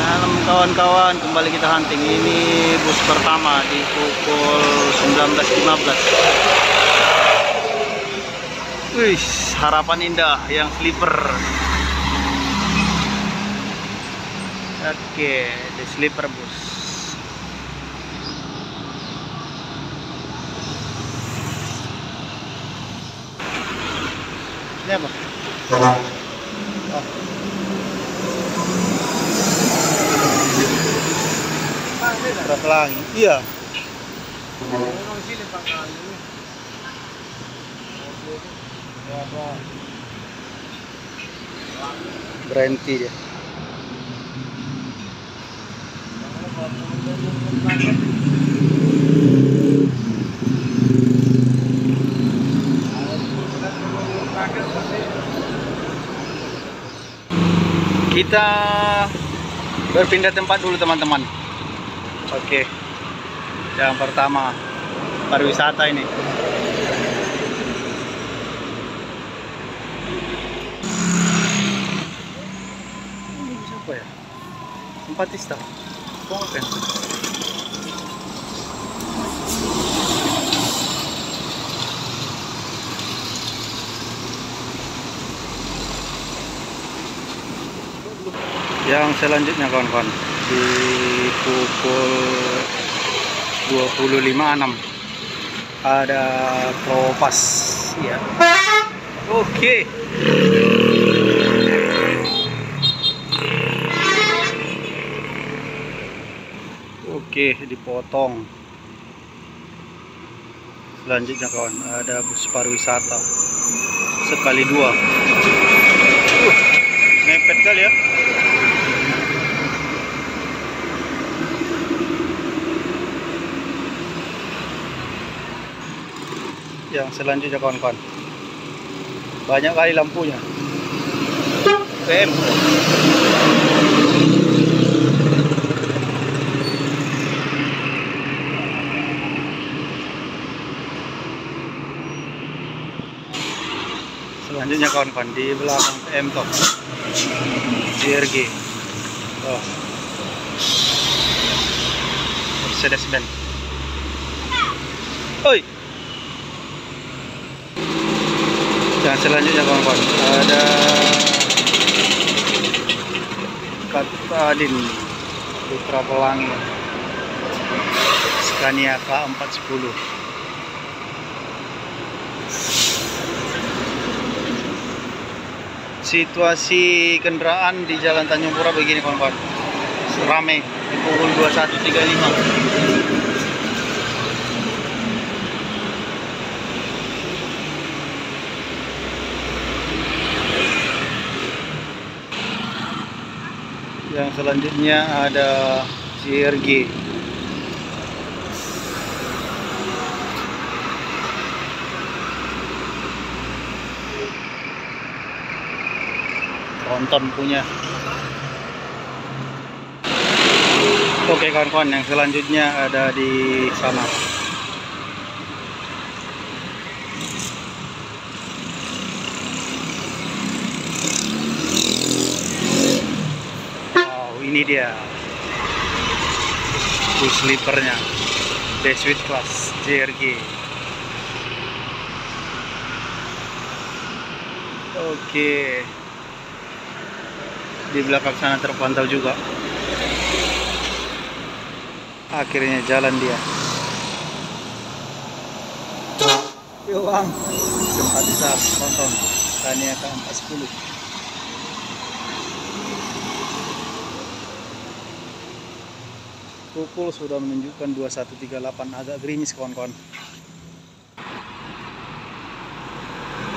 Malam kawan-kawan, kembali kita hunting. Ini bus pertama di pukul 19.15. Wih, Harapan Indah yang sleeper. Oke, di sleeper bus. Ini apa? Oh. Berapa lagi? Iya. Berhenti dia. Kita berpindah tempat dulu teman-teman. Oke, yang pertama pariwisata ini. Ini siapa ya? Simpatista. Bukan. Yang selanjutnya kawan-kawan, di pukul 25.06 ada Propas ya. Oke. Oke, dipotong. Selanjutnya kawan, ada bus pariwisata sekali dua. Mepet kali ya. Yang selanjutnya kawan-kawan, banyak kali lampunya. PM. Selanjutnya kawan-kawan, di belakang PM Top JRG. Oh, Mercedes-Benz. Oi. Yang selanjutnya kawan-kawan, ada Katadin Putra Pelangi Scania K410. Situasi kendaraan di Jalan Tanjung Pura begini kawan-kawan, ramai di pukul 21.35. Yang selanjutnya ada JRG. Tronton punya. Oke kawan-kawan, yang selanjutnya ada di sana. Ini dia bus sleepernya, Deswit Class JRG. Oke, di belakang sana terpantau juga. Akhirnya jalan dia. Yuk bang, tempat bisa tonton Scania K410. Pukul sudah menunjukkan 21.38, agak gerimis kawan-kawan.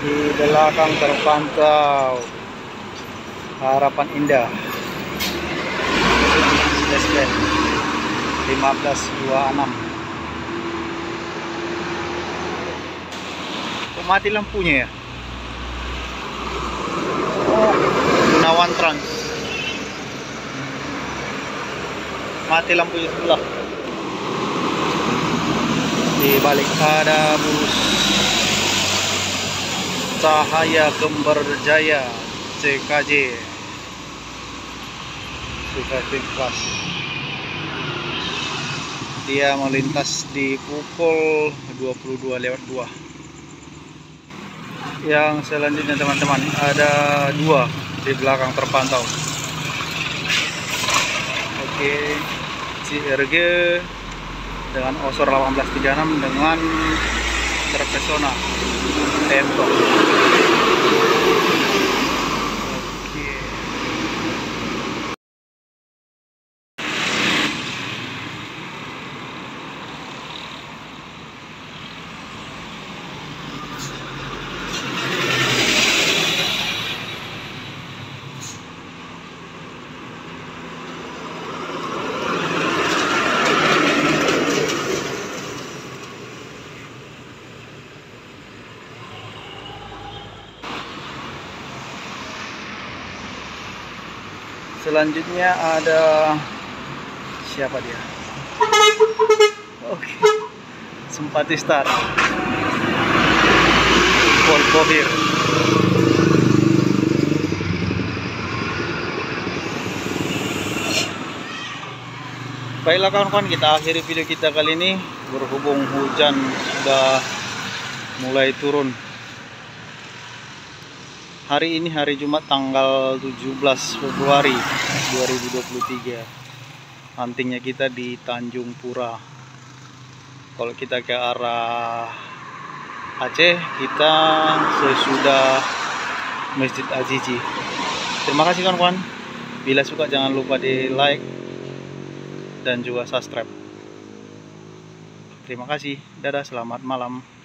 Di belakang terpantau Harapan Indah Mercedes-Benz 1526. Kok mati lampunya ya? Oh, Gunawan Trans. Mati lampunya sebelah. Di balik ada bus Cahaya Kembar Jaya CKJ. Sukaitin Plus. Dia melintas di pukul 22:02. Yang selanjutnya teman-teman, ada 2 di belakang terpantau. Oke, CRG dengan Osor 1836 dengan terpesona Tempo. Selanjutnya ada siapa dia? Oke, Simpati Star Volvohir. Baiklah kawan-kawan, kita akhiri video kita kali ini. Berhubung hujan sudah mulai turun. Hari ini hari Jumat tanggal 17 Februari 2023. Huntingnya kita di Tanjung Pura. Kalau kita ke arah Aceh, kita sesudah Masjid Azizi. Terima kasih kawan-kawan. Bila suka jangan lupa di like dan juga subscribe. Terima kasih. Dadah, selamat malam.